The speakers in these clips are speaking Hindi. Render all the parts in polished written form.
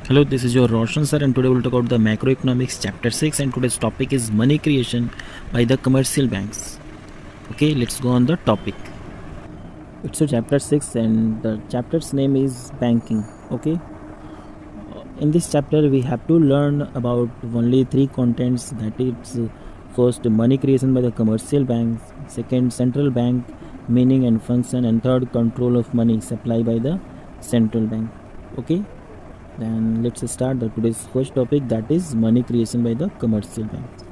Hello, this is your Roshan sir, and today we'll talk about the macroeconomics chapter 6, and today's topic is money creation by the commercial banks. Okay, let's go on the topic. It's a chapter 6 and the chapter's name is banking. Okay, in this chapter we have to learn about only three contents, that is first money creation by the commercial banks, second central bank meaning and function, and third control of money supply by the central bank. Okay, then let's start today's first topic, that is money creation by the commercial banks.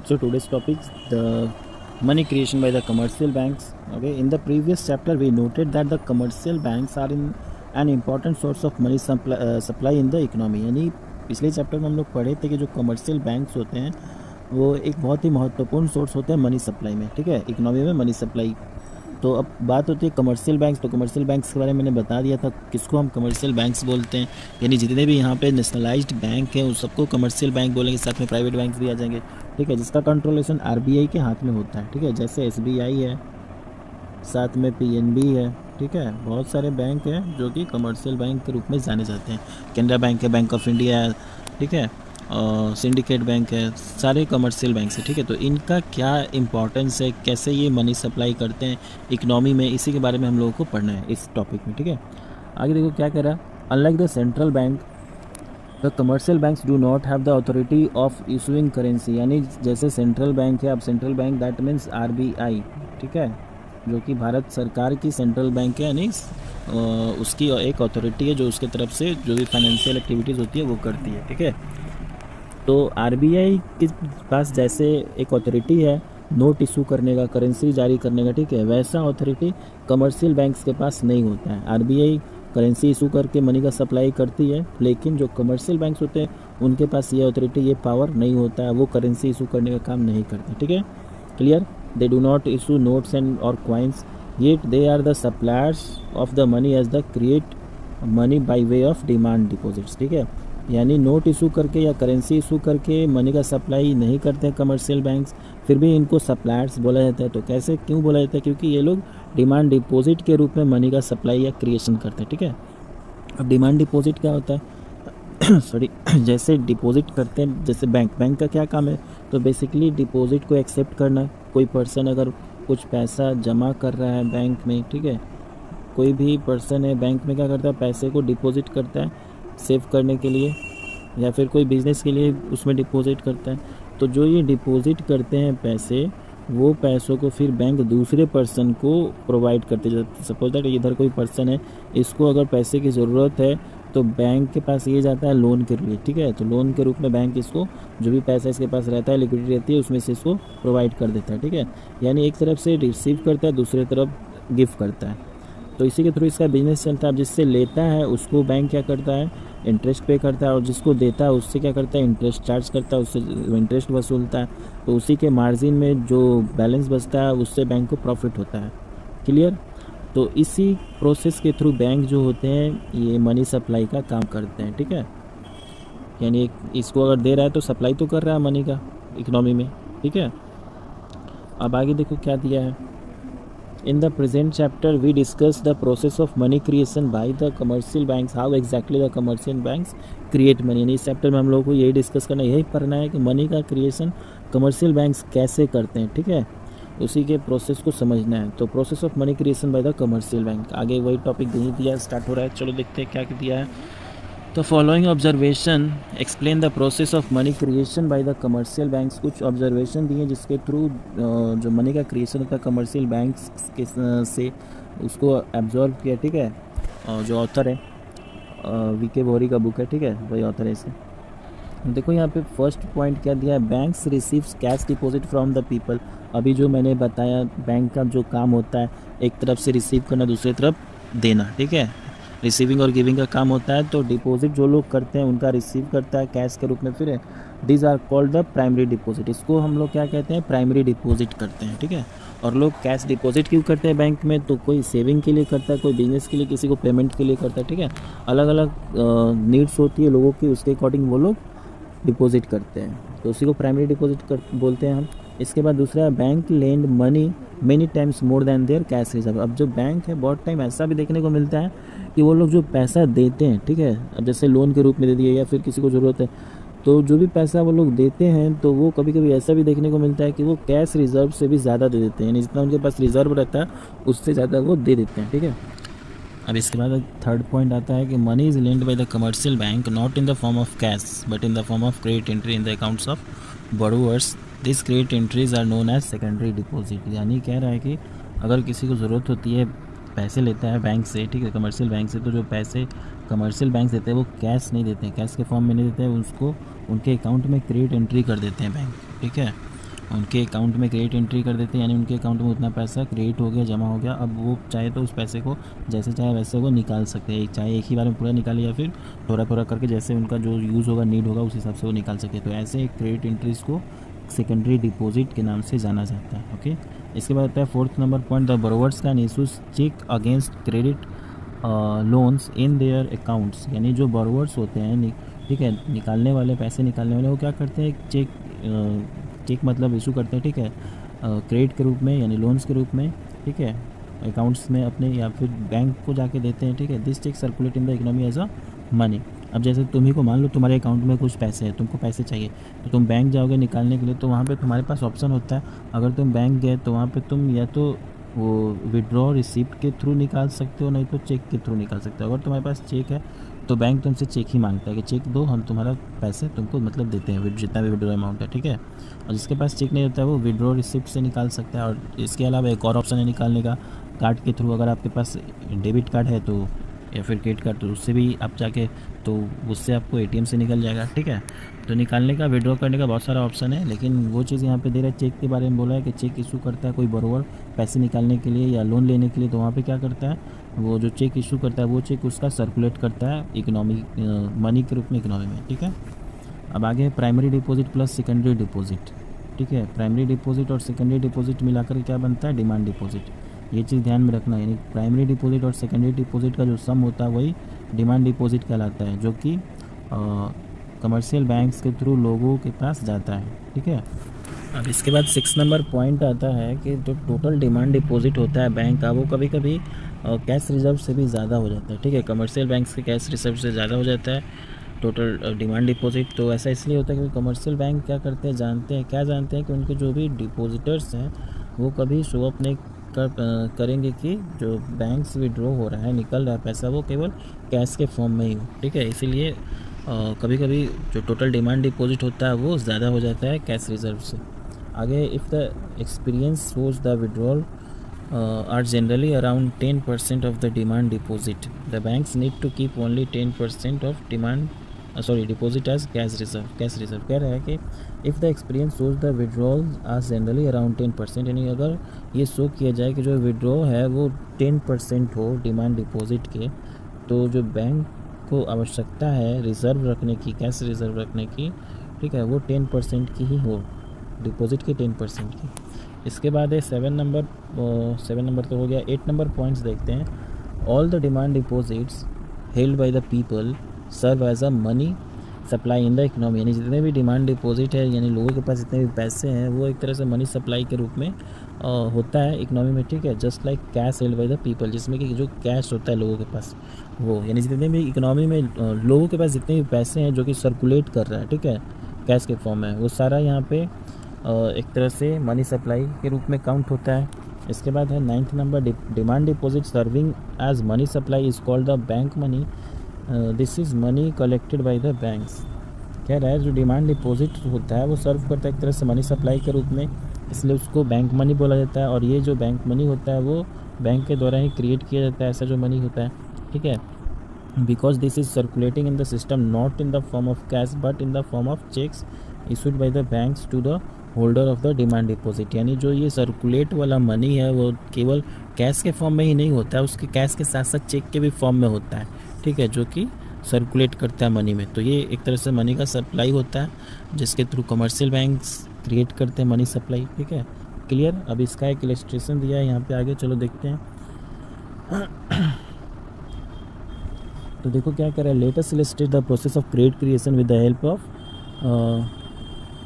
So today's topic, the money creation by the commercial banks. Okay, in the previous chapter we noted that the commercial banks are in an important source of money supply in the economy. यानी पिछले चैप्टर में हम लोग पढ़े थे कि जो कमर्शियल बैंक्स होते हैं वो एक बहुत ही महत्वपूर्ण सोर्स होते हैं मनी सप्लाई में, ठीक है, इकोनॉमी में मनी सप्लाई। तो अब बात होती है कमर्शियल बैंक्स। तो कमर्शियल बैंक्स के बारे में मैंने बता दिया था किसको हम कमर्शियल बैंक्स बोलते हैं, यानी जितने भी यहाँ पे नेशनलाइज्ड बैंक हैं उस सबको कमर्शियल बैंक बोलेंगे, साथ में प्राइवेट बैंक्स भी आ जाएंगे, ठीक है, जिसका कंट्रोलेशन आरबीआई के हाथ में होता है, ठीक है, जैसे एसबीआई है, साथ में पीएनबी है, ठीक है, बहुत सारे बैंक हैं जो कि कमर्शियल बैंक के रूप में जाने जाते हैं। कैनरा बैंक है, बैंक ऑफ इंडिया है, ठीक है, सिंडिकेट बैंक है, सारे कमर्शियल बैंक है, ठीक है। तो इनका क्या इंपॉर्टेंस है, कैसे ये मनी सप्लाई करते हैं इकनॉमी में, इसी के बारे में हम लोगों को पढ़ना है इस टॉपिक में, ठीक है। आगे देखो क्या कह रहा है, unlike the central bank the commercial banks do not have the authority of issuing currency, यानी जैसे सेंट्रल बैंक है, अब central bank that means RBI, ठीक है, जो कि भारत सरकार की सेंट्रल बैंक है, यानी उसकी एक अथॉरिटी है जो उसके तरफ से जो भी फाइनेंशियल एक्टिविटीज़ होती है वो करती है, ठीक है। तो आरबीआई के पास जैसे एक अथॉरिटी है नोट इशू करने का, करेंसी जारी करने का, ठीक है, वैसा अथॉरिटी कमर्शियल बैंक्स के पास नहीं होता है। आरबीआई करेंसी इशू करके मनी का सप्लाई करती है, लेकिन जो कमर्शियल बैंक्स होते हैं उनके पास ये अथॉरिटी, ये पावर नहीं होता है, वो करेंसी इशू करने का काम नहीं करते, ठीक है, clear. They do not issue notes and और coins, yet they are the suppliers of the money as the create money by way of demand deposits, ठीक है, यानी नोट इशू करके या करेंसी इशू करके मनी का सप्लाई नहीं करते हैं कमर्शियल बैंक्स, फिर भी इनको सप्लायर्स बोला जाता है। तो कैसे क्यों बोला जाता है, क्योंकि ये लोग डिमांड डिपॉजिट के रूप में मनी का सप्लाई या क्रिएशन करते हैं, ठीक है। अब डिमांड डिपॉजिट क्या होता है सॉरी जैसे डिपॉजिट करते हैं, जैसे बैंक का क्या काम है, तो बेसिकली डिपॉजिट को एक्सेप्ट करना। कोई पर्सन अगर कुछ पैसा जमा कर रहा है बैंक में, ठीक है, कोई भी पर्सन है बैंक में क्या करता है, पैसे को डिपॉजिट करता है सेव करने के लिए, या फिर कोई बिज़नेस के लिए उसमें डिपॉजिट करता है। तो जो ये डिपॉजिट करते हैं पैसे, वो पैसों को फिर बैंक दूसरे पर्सन को प्रोवाइड करते हैं। सपोज दैट इधर कोई पर्सन है, इसको अगर पैसे की ज़रूरत है तो बैंक के पास ये जाता है लोन के लिए, ठीक है, तो लोन के रूप में बैंक इसको जो भी पैसा इसके पास रहता है, लिक्विडिटी रहती है, उसमें से इसको प्रोवाइड कर देता है, ठीक है, यानी एक तरफ से रिसीव करता है, दूसरी तरफ गिफ्ट करता है। तो इसी के थ्रू इसका बिजनेस चलता है। अब जिससे लेता है उसको बैंक क्या करता है, इंटरेस्ट पे करता है, और जिसको देता है उससे क्या करता है, इंटरेस्ट चार्ज करता है, उससे इंटरेस्ट वसूलता है। तो उसी के मार्जिन में जो बैलेंस बचता है उससे बैंक को प्रॉफिट होता है, क्लियर। तो इसी प्रोसेस के थ्रू बैंक जो होते हैं ये मनी सप्लाई का काम करते हैं, ठीक है, यानी इसको अगर दे रहा है तो सप्लाई तो कर रहा है मनी का इकोनॉमी में, ठीक है। अब आगे देखो क्या दिया है, in the present chapter we discuss the process of money creation by the commercial banks, how exactly the commercial banks create money। यानी इस चैप्टर में हम लोगों को यही डिस्कस करना है, यही पढ़ना है कि मनी का क्रिएशन कमर्शियल बैंक्स कैसे करते हैं, ठीक है, उसी के प्रोसेस को समझना है। तो process of money creation by the commercial bank, आगे वही टॉपिक नहीं दिया, स्टार्ट हो रहा है, चलो देखते हैं क्या दिया है। तो following observation explain the process of money creation by the commercial banks, कुछ ऑब्जर्वेशन दिए जिसके थ्रू जो मनी का क्रिएशन होता है कमर्शियल बैंक्स के से उसको एब्जॉर्व किया, ठीक है, और जो ऑथर है वीके बोरी का बुक है, ठीक है, वही ऑथर है इसे। देखो यहाँ पे फर्स्ट पॉइंट क्या दिया है, banks receives cash deposit from the people. अभी जो मैंने बताया बैंक का जो काम होता है एक तरफ से रिसीव करना, दूसरी तरफ देना, ठीक है, रिसीविंग और गिविंग का काम होता है। तो डिपॉजिट जो लोग करते हैं उनका रिसीव करता है कैश के रूप में, फिर these are called the primary deposit, इसको हम लोग क्या कहते हैं, प्राइमरी डिपॉजिट करते हैं, ठीक है। और लोग कैश डिपॉजिट क्यों करते हैं बैंक में, तो कोई सेविंग के लिए करता है, कोई बिजनेस के लिए, किसी को पेमेंट के लिए करता है, ठीक है, अलग अलग नीड्स होती है लोगों की, उसके अकॉर्डिंग वो लोग डिपॉजिट करते हैं, तो उसी को प्राइमरी डिपॉजिट बोलते हैं हम। इसके बाद दूसरा है bank lend money many times more than their cash reserve. अब जो बैंक है बहुत टाइम ऐसा भी देखने को मिलता है कि वो लोग जो पैसा देते हैं, ठीक है, अब जैसे लोन के रूप में दे दिए या फिर किसी को ज़रूरत है, तो जो भी पैसा वो लोग देते हैं तो वो कभी कभी ऐसा भी देखने को मिलता है कि वो कैश रिजर्व से भी ज़्यादा दे देते हैं, यानी जितना उनके पास रिजर्व रहता है उससे ज़्यादा वो दे देते हैं, ठीक है। अब इसके बाद थर्ड पॉइंट आता है कि money is lend by the commercial bank not in the form of cash but in the form of credit entry in the accounts of borrowers. This credit entries are known as secondary deposit. यानी कह रहा है कि अगर किसी को ज़रूरत होती है, पैसे लेता है बैंक से, ठीक है, कमर्शियल बैंक से, तो जो पैसे कमर्शियल बैंक देते हैं वो कैश नहीं देते हैं, कैश के फॉर्म में नहीं देते हैं, उसको उनके अकाउंट में क्रेडिट एंट्री कर देते हैं बैंक, ठीक है, उनके अकाउंट में क्रेडिट एंट्री कर देते हैं, यानी उनके अकाउंट में उतना पैसा क्रेडिट हो गया, जमा हो गया। अब वो चाहे तो उस पैसे को जैसे चाहे वैसे वो निकाल सकते हैं, चाहे एक ही बार में पूरा निकाले या फिर थोड़ा थोड़ा करके, जैसे उनका जो यूज़ होगा, नीड होगा, उस हिसाब से वो निकाल सके। तो ऐसे क्रेडिट एंट्रीज को सेकेंडरी डिपॉजिट के नाम से जाना जाता है, ओके। इसके बाद आता है fourth number point, the borrowers can issue cheque against credit loans in their accounts. यानी जो बोरोवर्स होते हैं, ठीक है, निकालने वाले, पैसे निकालने वाले, वो क्या करते हैं, चेक मतलब इशू करते हैं, ठीक है, क्रेडिट के रूप में यानी लोन्स के रूप में, ठीक है, अकाउंट्स में अपने या फिर बैंक को जाके देते हैं, ठीक है। This cheque circulate in the economy as a money. अब जैसे तुम्ही को मान लो तुम्हारे अकाउंट में कुछ पैसे हैं, तुमको पैसे चाहिए, तो तुम बैंक जाओगे निकालने के लिए, तो वहाँ पे तुम्हारे पास ऑप्शन होता है। अगर तुम बैंक गए तो वहाँ पे तुम या तो वो विड्रॉ रिसिप्ट के थ्रू निकाल सकते हो, नहीं तो चेक के थ्रू निकाल सकते हो। अगर तुम्हारे पास चेक है तो बैंक तुमसे चेक ही मांगता है कि चेक दो, हम तुम्हारा पैसे तुमको मतलब देते हैं, जितना भी विड्रॉ अमाउंट है, ठीक है। और जिसके पास चेक नहीं होता है वो विड्रॉ रिसिप्ट से निकाल सकता है। और इसके अलावा एक और ऑप्शन है निकालने का, कार्ड के थ्रू। अगर आपके पास डेबिट कार्ड है तो या फिर क्रेडिट कार्ड, तो उससे भी आप जाके, तो उससे आपको एटीएम से निकल जाएगा, ठीक है। तो निकालने का, विड्रॉ करने का बहुत सारा ऑप्शन है, लेकिन वो चीज़ यहाँ पे दे रहा है, चेक के बारे में बोला है कि चेक इशू करता है कोई बोरोवर पैसे निकालने के लिए या लोन लेने के लिए, तो वहाँ पे क्या करता है, वो जो चेक इशू करता है वो चेक उसका सर्कुलेट करता है इकोनॉमी मनी के रूप में इकोनॉमी में, ठीक है। अब आगे primary deposit plus secondary deposit, ठीक है। प्राइमरी डिपॉजिट और सेकेंडरी डिपॉजिट मिलाकर क्या बनता है, डिमांड डिपॉजिट। ये चीज़ ध्यान में रखना, यानी प्राइमरी डिपॉजिट और सेकेंडरी डिपॉजिट का जो सम होता है वही डिमांड डिपॉजिट कहलाता है, जो कि कमर्शियल बैंक्स के थ्रू लोगों के पास जाता है, ठीक है। अब इसके बाद 6 नंबर पॉइंट आता है कि जो टोटल डिमांड डिपॉजिट होता है बैंक का, वो कभी कभी कैश रिजर्व से भी ज़्यादा हो जाता है, ठीक है। कमर्शियल बैंक्स के कैश रिजर्व से ज़्यादा हो जाता है टोटल डिमांड डिपॉजिट। तो ऐसा इसलिए होता है क्योंकि कमर्शियल बैंक क्या करते हैं, जानते हैं कि उनके जो भी डिपॉजिटर्स हैं वो कभी शो अप नहीं करेंगे कि जो बैंक से विड्रॉ हो रहा है, निकल रहा है पैसा, वो केवल कैश के फॉर्म में ही हो, ठीक है। इसीलिए कभी कभी जो टोटल डिमांड डिपॉजिट होता है वो ज़्यादा हो जाता है कैश रिजर्व से। आगे, if the experience shows the withdrawal are generally around 10% of the demand deposit, the banks need to keep only 10% of deposit as cash reserve कह रहा है कि if the experience shows the withdrawals are generally around 10%, यानी अगर ये शो किया जाए कि जो विड्रॉ है वो 10% हो डिमांड डिपॉजिट के, तो जो बैंक को आवश्यकता है रिज़र्व रखने की, कैश रिज़र्व रखने की, ठीक है, वो 10% की ही हो, डिपॉजिट की 10% की। इसके बाद है 7 नंबर तो हो गया। 8 नंबर पॉइंट्स देखते हैं। All the demand deposits held by the people serve as a money supply in the economy, यानी जितने भी डिमांड डिपॉजिट है, यानी लोगों के पास जितने भी पैसे हैं, वो एक तरह से मनी सप्लाई के रूप में होता है इकोनॉमी में, ठीक है। Just like cash held by the people, जिसमें कि जो कैश होता है लोगों के पास, वो यानी जितने भी इकोनॉमी में लोगों के पास जितने भी पैसे हैं जो कि सर्कुलेट कर रहा है, ठीक है, कैश के फॉर्म में, वो सारा यहाँ पे एक तरह से मनी सप्लाई के रूप में काउंट होता है। इसके बाद है 9th number, demand deposit serving as money supply is called the bank money, this is money collected by the banks. कह रहा है जो डिमांड डिपॉजिट होता है वो सर्व करता है एक तरह से मनी सप्लाई के रूप में, इसलिए उसको बैंक मनी बोला जाता है। और ये जो बैंक मनी होता है वो बैंक के द्वारा ही क्रिएट किया जाता है, ऐसा जो मनी होता है, ठीक है। Because this is circulating in the system not in the form of cash but in the form of cheques issued by the banks to the holder of the demand deposit. यानी जो ये सर्कुलेट वाला मनी है वो केवल कैश के फॉर्म में ही नहीं होता है, उसके कैश के साथ साथ चेक के भी फॉर्म में होता है, ठीक है, जो कि सर्कुलेट करता है मनी में। तो ये एक तरह से मनी का सप्लाई होता है जिसके थ्रू कमर्शियल बैंक्स क्रिएट करते हैं मनी सप्लाई, ठीक है, क्लियर। अब इसका एक इलस्ट्रेशन दिया है यहाँ पे, आगे चलो देखते हैं। तो देखो क्या कर रहा है, let us illustrate the process of credit creation with the help of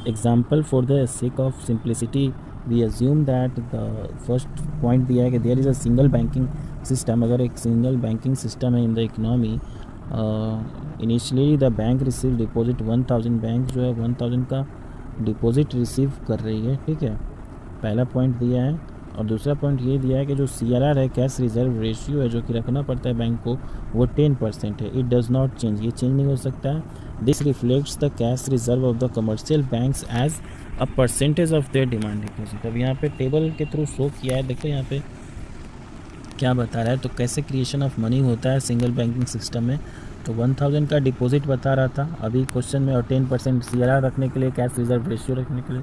example for the sake of simplicity we assume that the first point दिया है कि there is a single banking system. अगर एक सिंगल बैंकिंग सिस्टम है in the economy, initially the bank receive deposit 1000, bank जो है 1000 का डिपॉजिट रिसीव कर रही है, ठीक है, पहला पॉइंट दिया है। और दूसरा पॉइंट ये दिया है कि जो CRR है, कैश रिजर्व रेशियो है, जो कि रखना पड़ता है बैंक को, वो 10% है। इट डज़ नॉट चेंज, ये चेंज नहीं हो सकता है। This reflects the cash reserve of the commercial banks as a percentage of their demand deposit. अब यहाँ पे टेबल के थ्रू शो किया है, देखो यहाँ पे क्या बता रहा है। तो कैसे क्रिएशन ऑफ मनी होता है सिंगल बैंकिंग सिस्टम में, तो 1000 का डिपॉजिट बता रहा था अभी क्वेश्चन में, और 10% CRR रखने के लिए, कैश रिजर्व रेशियो रखने के लिए।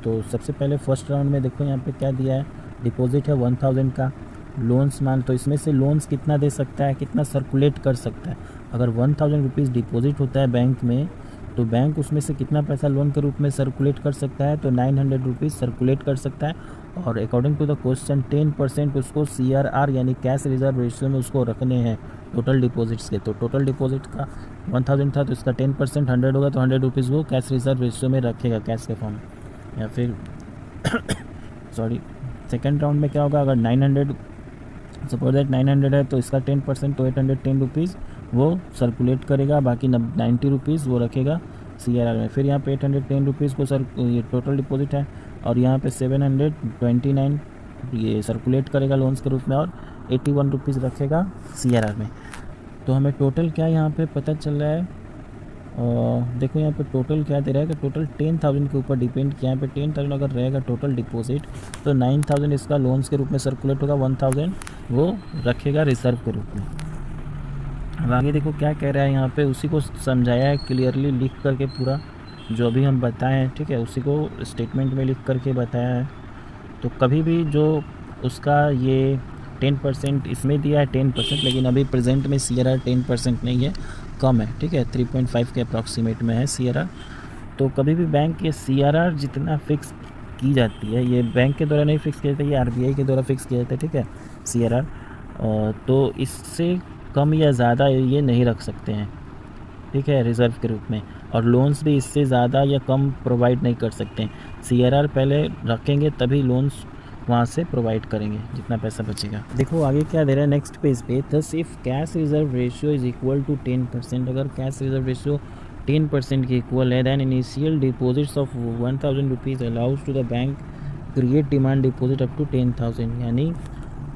तो सबसे पहले फर्स्ट राउंड में देखो यहाँ पे क्या दिया है, डिपॉजिट है 1000 का, लोन्स मान, तो इसमें से लोन्स कितना दे सकता है, कितना सर्कुलेट कर सकता है। अगर 1000 रुपीज़ डिपॉजिट होता है बैंक में, तो बैंक उसमें से कितना पैसा लोन के रूप में सर्कुलेट कर सकता है, तो 900 रुपीज़ सर्कुलेट कर सकता है। और अकॉर्डिंग टू द क्वेश्चन 10% उसको CRR यानी कैश रिजर्व रेशियो में उसको रखने हैं टोटल डिपॉजिट्स के। तो टोटल डिपॉजिट का 1000 था, तो इसका 10% 100 होगा, तो 100 रुपीज़ वो कैश रिजर्व रेशियो में रखेगा कैश के फॉर्म में। या फिर सॉरी, सेकेंड राउंड में क्या होगा, अगर 900 सपोज दैट 900 है, तो इसका 10%, तो 810 रुपीज़ वो सर्कुलेट करेगा, बाकी 90 रुपीज़ वो रखेगा CRR में। फिर यहाँ पे 810 रुपीज़ को ये टोटल डिपॉजिट है, और यहाँ पे 729 ये सर्कुलेट करेगा लोन्स के रूप में, और 81 रुपीज़ रखेगा CRR में। तो हमें टोटल क्या यहाँ पे पता चल रहा है, देखो यहाँ पे टोटल क्या दे रहा है कि टोटल 10,000 के ऊपर डिपेंड किया। यहाँ पे 10,000 अगर रहेगा टोटल डिपॉजिट, तो 9,000 इसका लोन्स के रूप में सर्कुलेट होगा, 1,000 वो रखेगा रिजर्व के रूप में। अब आगे देखो क्या कह रहा है यहाँ पे, उसी को समझाया है क्लियरली लिख करके, पूरा जो अभी हम बताए हैं, ठीक है, उसी को स्टेटमेंट में लिख करके बताया है। तो कभी भी जो उसका ये 10% इसमें दिया है 10%, लेकिन अभी प्रेजेंट में CRR 10% नहीं है, कम है, ठीक है, 3.5 के अप्रॉक्सीमेट में है CRR। तो कभी भी बैंक ये CRR जितना फिक्स की जाती है, ये बैंक के द्वारा नहीं फिक्स किया जाता, ये RBI के द्वारा फिक्स किया जाता है, ठीक है, CRR। तो इससे कम या ज़्यादा ये नहीं रख सकते हैं, ठीक है, रिज़र्व के रूप में। और लोन्स भी इससे ज़्यादा या कम प्रोवाइड नहीं कर सकते हैं। CRR पहले रखेंगे तभी लोन्स वहाँ से प्रोवाइड करेंगे जितना पैसा बचेगा। देखो आगे क्या दे रहा है नेक्स्ट पेज पे, thus if cash reserve ratio is equal to 10%, अगर कैश रिजर्व रेशियो 10% के इक्वल है, then initial deposits of 1000 rupees allows to the bank create demand deposit up to 10,000। यानी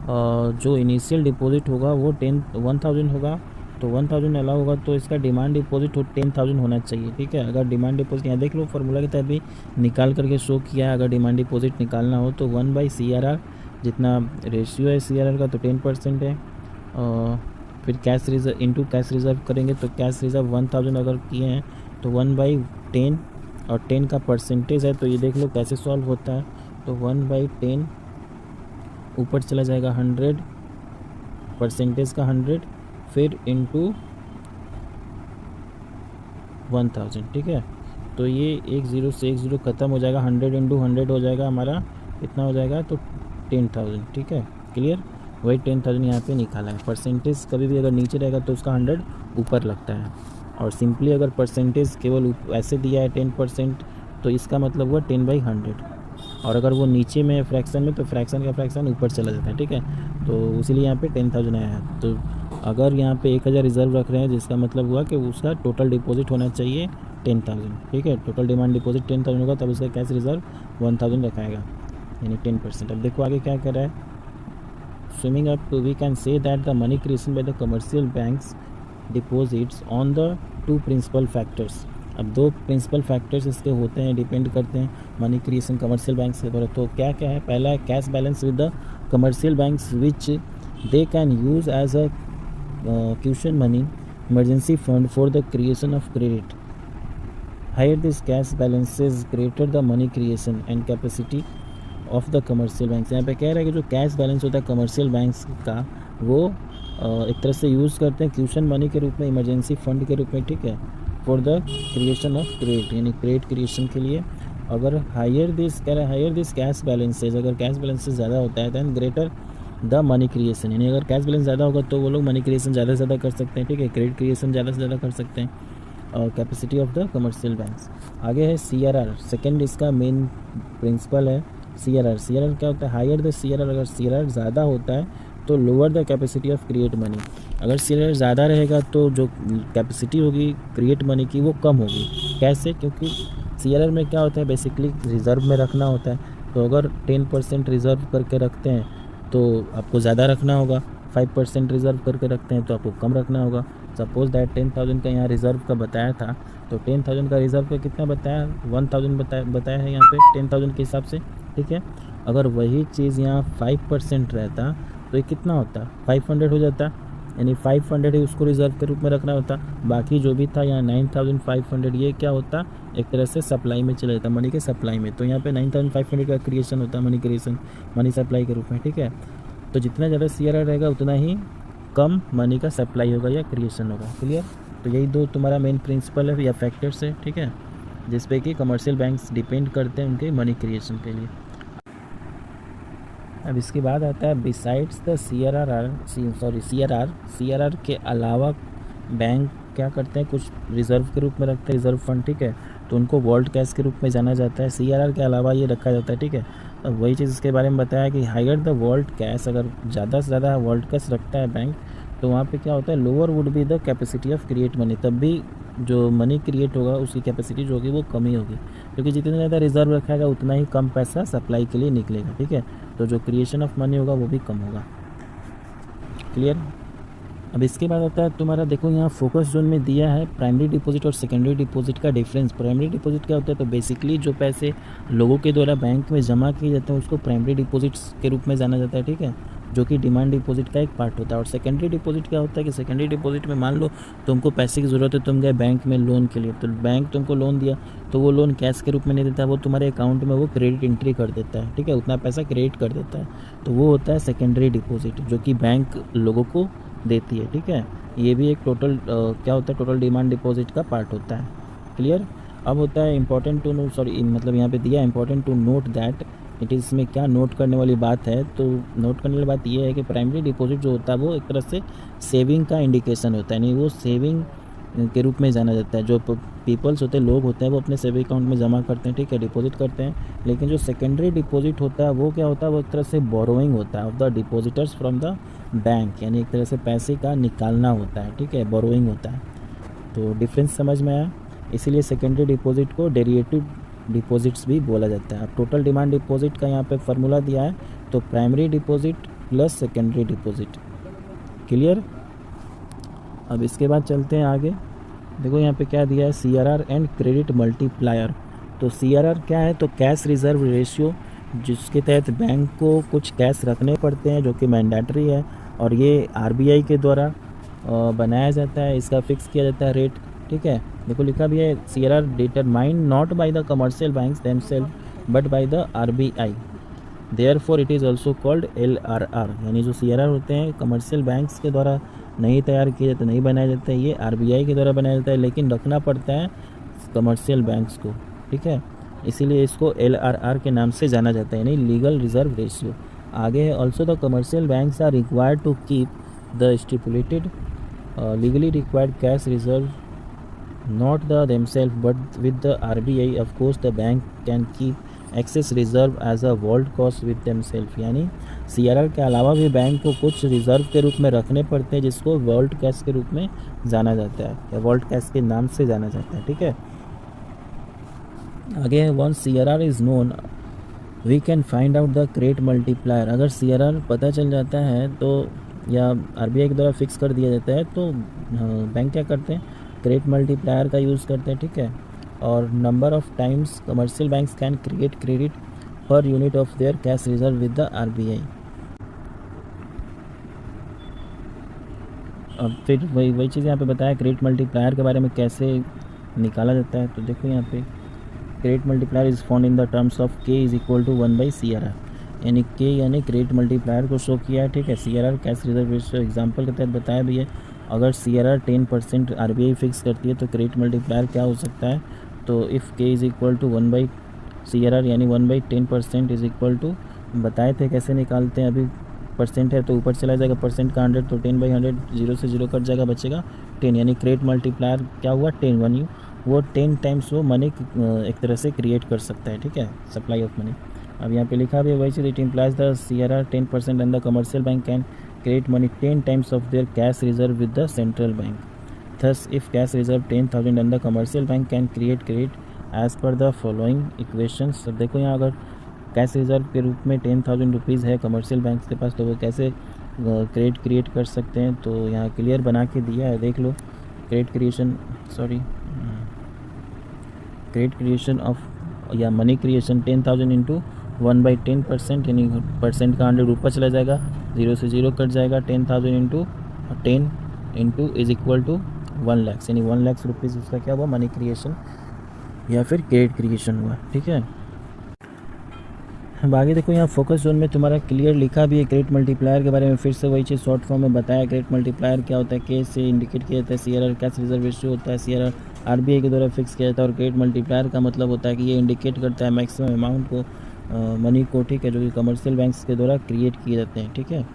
जो इनिशियल डिपॉजिट होगा वो 1000 होगा, तो 1000 अलाउ होगा, तो इसका डिमांड डिपॉजिट 10,000 होना चाहिए, ठीक है। अगर डिमांड डिपॉजिट यहाँ देख लो फार्मूला के तहत भी निकाल करके शो किया है, अगर डिमांड डिपॉजिट निकालना हो तो 1/CRR, जितना रेशियो है CRR का, तो 10% है। फिर cash reserve into cash reserve करेंगे, तो कैश रिजर्व 1000 अगर किए हैं तो 1/10, और 10 का परसेंटेज है, तो ये देख लो कैसे सॉल्व होता है। तो 1/10 ऊपर चला जाएगा 100, परसेंटेज का 100, फिर इंटू 1000, ठीक है। तो ये 1 0 से 1 0 ख़त्म हो जाएगा, 100 इंटू 100 हो जाएगा हमारा, कितना हो जाएगा, तो 10,000, ठीक है, क्लियर। वही 10,000 यहाँ पे निकाला है। परसेंटेज कभी भी अगर नीचे रहेगा तो उसका 100 ऊपर लगता है, और सिंपली अगर परसेंटेज केवल ऐसे दिया है 10%, तो इसका मतलब हुआ 10/100, और अगर वो नीचे में फ्रैक्शन में, तो फ्रैक्शन का फ्रैक्शन ऊपर चला जाता है, ठीक है। तो इसीलिए यहाँ पे 10,000 आया है। तो अगर यहाँ पे 1000 रिजर्व रख रहे हैं, जिसका मतलब हुआ कि उसका टोटल डिपॉजिट होना चाहिए 10,000, ठीक है। टोटल डिमांड डिपॉजिट 10,000 होगा, तब उसका कैश रिजर्व 1000 रखाएगा, यानी 10%। अब देखो आगे क्या कर रहा है, summing up we can say that the money creation by the commercial banks deposits on the 2 principal factors. अब 2 प्रिंसिपल फैक्टर्स इसके होते हैं, डिपेंड करते हैं मनी क्रिएशन कमर्शियल बैंक्स के द्वारा। तो क्या क्या है, पहला है cash balance with the commercial banks which they can use as a cushion money emergency fund for the creation of credit. Higher this cash balances greater the money creation and capacity of the commercial banks। यहाँ पे कह रहा है कि जो कैश बैलेंस होता है कमर्शियल बैंक्स का, वो एक तरह से यूज़ करते हैं क्यूशन मनी के रूप में, इमरजेंसी फंड के रूप में, ठीक है, for the creation of credit, यानी क्रेडिट क्रिएशन के लिए। अगर हायर दिस कह रहा है, हायर दिस कैश बैलेंसेज, अगर कैश बैलेंसेज ज़्यादा होता है, then greater the money creation, यानी अगर कैश बैलेंस ज़्यादा होगा तो वो लोग मनी क्रिएशन ज़्यादा से ज़्यादा कर सकते हैं, ठीक है, क्रेडिट क्रिएशन ज़्यादा से ज़्यादा कर सकते हैं। Capacity of the commercial banks. आगे है CRR, सेकेंड इसका मेन प्रिंसिपल है CRR। CRR क्या होता है? हायर द CRR, अगर CRR ज़्यादा होता है तो lower the capacity of create money. अगर CRR ज़्यादा रहेगा तो जो कैपेसिटी होगी क्रिएट मनी की वो कम होगी। कैसे? क्योंकि CRR में क्या होता है, बेसिकली रिज़र्व में रखना होता है। तो अगर 10% रिज़र्व करके रखते हैं तो आपको ज़्यादा रखना होगा, 5% रिज़र्व करके रखते हैं तो आपको कम रखना होगा। सपोज दैट 10,000 का यहाँ रिज़र्व का बताया था, तो 10,000 का रिज़र्व का कितना बताया? 1,000 बताया है यहाँ पे 10,000 के हिसाब से, ठीक है। अगर वही चीज़ यहाँ 5% रहता तो ये कितना होता? 500 हो जाता, यानी 500 ही उसको रिज़र्व के रूप में रखना होता। बाकी जो भी था यहाँ 9,500 ये क्या होता? एक तरह से सप्लाई में चला जाता, मनी के सप्लाई में। तो यहाँ पे 9,500 का क्रिएशन होता है, मनी क्रिएशन, मनी सप्लाई के रूप में, ठीक है। तो जितना ज़्यादा CRR रहेगा उतना ही कम मनी का सप्लाई होगा या क्रिएशन होगा। क्लियर? तो यही दो तुम्हारा मेन प्रिंसिपल है या फैक्टर्स है, ठीक है, जिस पे कि कमर्शियल बैंक्स डिपेंड करते हैं उनके मनी क्रिएशन के लिए। अब इसके बाद आता है बिसाइड्स द CRR के अलावा बैंक क्या करते हैं? कुछ रिज़र्व के रूप में रखते हैं, रिज़र्व फंड, ठीक है। तो उनको वॉल्ट कैश के रूप में जाना जाता है। CRR के अलावा ये रखा जाता है, ठीक है। अब वही चीज़ इसके बारे में बताया कि हायर द वॉल्ट कैश, अगर ज़्यादा से ज़्यादा वॉल्ट कैश रखता है बैंक तो वहाँ पे क्या होता है? Lower would be the capacity of create money, तब भी जो मनी क्रिएट होगा उसकी कैपेसिटी जो होगी वो कम ही होगी, क्योंकि जितना ज़्यादा रिज़र्व रखेगा उतना ही कम पैसा सप्लाई के लिए निकलेगा, ठीक है। तो जो क्रिएशन ऑफ मनी होगा वो भी कम होगा। क्लियर? अब इसके बाद आता है तुम्हारा, देखो यहाँ फोकस जोन में दिया है प्राइमरी डिपॉजिट और सेकेंडरी डिपॉजिट का डिफरेंस। प्राइमरी डिपॉजिट क्या होता है? तो बेसिकली जो पैसे लोगों के द्वारा बैंक में जमा किए जाते हैं उसको प्राइमरी डिपॉजिट्स के रूप में जाना जाता है, ठीक है, जो कि डिमांड डिपॉजिट का एक पार्ट होता है। और सेकेंडरी डिपॉजिट क्या होता है कि सेकेंडरी डिपॉजिट में मान लो तुमको पैसे की ज़रूरत है, तुम गए बैंक में लोन के लिए, तो बैंक तुमको लोन दिया तो वो लोन कैश के रूप में नहीं देता, वो तुम्हारे अकाउंट में वो क्रेडिट एंट्री कर देता है, ठीक है, उतना पैसा क्रेडिट कर देता है। तो वो होता है सेकेंडरी डिपॉजिट, जो कि बैंक लोगों को देती है, ठीक है। ये भी एक टोटल क्या होता है? टोटल डिमांड डिपॉजिट का पार्ट होता है। क्लियर? अब होता है इंपॉर्टेंट टू नो, सॉरी मतलब यहाँ पे दिया important to note that it is में क्या नोट करने वाली बात है? तो नोट करने वाली बात ये है कि प्राइमरी डिपॉजिट जो होता है वो एक तरह से सेविंग का इंडिकेशन होता है, यानी वो सेविंग के रूप में जाना जाता है। जो पीपल्स होते हैं, लोग होते हैं, वो अपने सेविंग अकाउंट में जमा करते हैं, ठीक है, डिपॉजिट करते हैं। लेकिन जो सेकेंडरी डिपॉजिट होता है वो क्या होता है? वो एक तरह से बोरोइंग होता है of the depositors from the bank, यानी एक तरह से पैसे का निकालना होता है, ठीक है, बोरोइंग होता है। तो डिफरेंस समझ में आया? इसीलिए सेकेंडरी डिपॉजिट को डेरिवेटिव डिपॉजिट्स भी बोला जाता है। अब टोटल डिमांड डिपॉजिट का यहाँ पे फार्मूला दिया है, तो primary deposit plus secondary deposit. Clear? अब इसके बाद चलते हैं आगे। देखो यहाँ पे क्या दिया है? CRR and credit multiplier. तो CRR क्या है? तो कैश रिजर्व रेशियो, जिसके तहत बैंक को कुछ कैश रखने पड़ते हैं जो कि मैंडेटरी है, और ये RBI के द्वारा बनाया जाता है, इसका फिक्स किया जाता है रेट, ठीक है। देखो लिखा भी है CRR determined not by the commercial banks themselves but by the RBI, therefore it is also called LRR। यानी जो CRR होते हैं कमर्शियल बैंक्स के द्वारा नहीं तैयार किए जाते, नहीं बनाया जाता है, ये RBI के द्वारा बनाया जाता है, लेकिन रखना पड़ता है कमर्शियल बैंक्स को, ठीक है, इसीलिए इसको LRR के नाम से जाना जाता है, यानी लीगल रिजर्व रेशियो। आगे है also the commercial banks are required to keep the stipulated legally required cash reserve not the themselves but with the RBI. Of course the bank can keep excess reserve as a vault cost with themselves। यानी CRR के अलावा भी बैंक को कुछ रिजर्व के रूप में रखने पड़ते हैं, जिसको वॉल्ट कैश के रूप में जाना जाता है या वॉल्ट कैश के नाम से जाना जाता है, ठीक है। आगे once CRR is known we can find out the credit multiplier. अगर CRR पता चल जाता है तो, या RBI के द्वारा फिक्स कर दिया जाता है, तो बैंक क्या करते हैं? क्रेडिट मल्टीप्लायर का यूज़ करते हैं, ठीक है। और number of times commercial banks can create credit per unit of their cash reserve with the RBI। अब फिर वही चीज़ यहाँ पे बताया क्रेडिट मल्टीप्लायर के बारे में कैसे निकाला जाता है। तो देखो यहाँ पे credit multiplier is found in the terms of K is equal to 1/CRR, यानी K यानी क्रेडिट मल्टीप्लायर को शो किया है, ठीक है। CRR cash reserve ratio example के तहत बताया भी है। अगर CRR 10% RBI फिक्स करती है तो क्रेडिट मल्टीप्लायर क्या हो सकता है? तो if K is equal to 1/CRR यानी 1/10% इज़ इक्वल टू, बताए थे कैसे निकालते हैं अभी परसेंट है तो ऊपर चला जाएगा परसेंट का 100, तो 10/100 0 से 0 कट जाएगा, बचेगा 10, यानी क्रेडिट मल्टीप्लायर क्या हुआ 10, वन वो 10 टाइम्स वो मनी एक तरह से क्रिएट कर सकता है, ठीक है, सप्लाई ऑफ मनी। अब यहाँ पे लिखा भी है वही चीज़, it implies the CRR 10% and the commercial bank can create money 10 times of their cash reserve with the central bank. Thus if cash reserve 10,000 and the commercial bank can create credit as per the following equations. अब देखो यहाँ अगर कैश रिजर्व के रूप में 10,000 रुपीज़ है कमर्शियल बैंक के पास, तो वो कैसे क्रेडिट क्रिएट कर सकते हैं, तो यहाँ क्लियर बना के दिया है, देख लो। क्रेडिट क्रिएशन ऑफ या मनी क्रिएशन 10,000 इंटू 1/10%, यानी परसेंट का 100 ऊपर चला जाएगा, 0 से 0 कट जाएगा, 10,000 into 10 into is equal to 1 lakh, यानी 1 लाख रुपीज़ उसका क्या हुआ मनी क्रिएशन या फिर क्रेडिट क्रिएशन हुआ, ठीक है। अब आगे देखो यहाँ फोकस जोन में तुम्हारा क्लियर लिखा भी है क्रेडिट मल्टीप्लायर के बारे में, फिर से वही चीज़ शॉर्ट फॉर्म में बताया। क्रेडिट मल्टीप्लायर क्या होता है, के से इंडिकेट किया जाता है, CRR कैश रिजर्व रेशियो होता है, CRR RBI के द्वारा फिक्स किया जाता है, और क्रेडिट मल्टीप्लायर का मतलब होता है कि ये इंडिकेट करता है मैक्सिमम अमाउंट को, मनी को, ठीक है, जो कि कमर्शियल बैंक्स के द्वारा क्रिएट किए जाते हैं, ठीक है।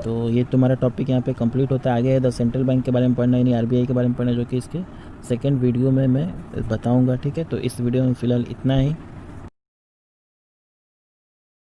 तो ये तुम्हारा टॉपिक यहाँ पे कंप्लीट होता है। आगे है द सेंट्रल बैंक के बारे में पढ़ना, यानी RBI के बारे में पढ़ना, जो कि इसके सेकंड वीडियो में मैं बताऊंगा, ठीक है। तो इस वीडियो में फ़िलहाल इतना ही।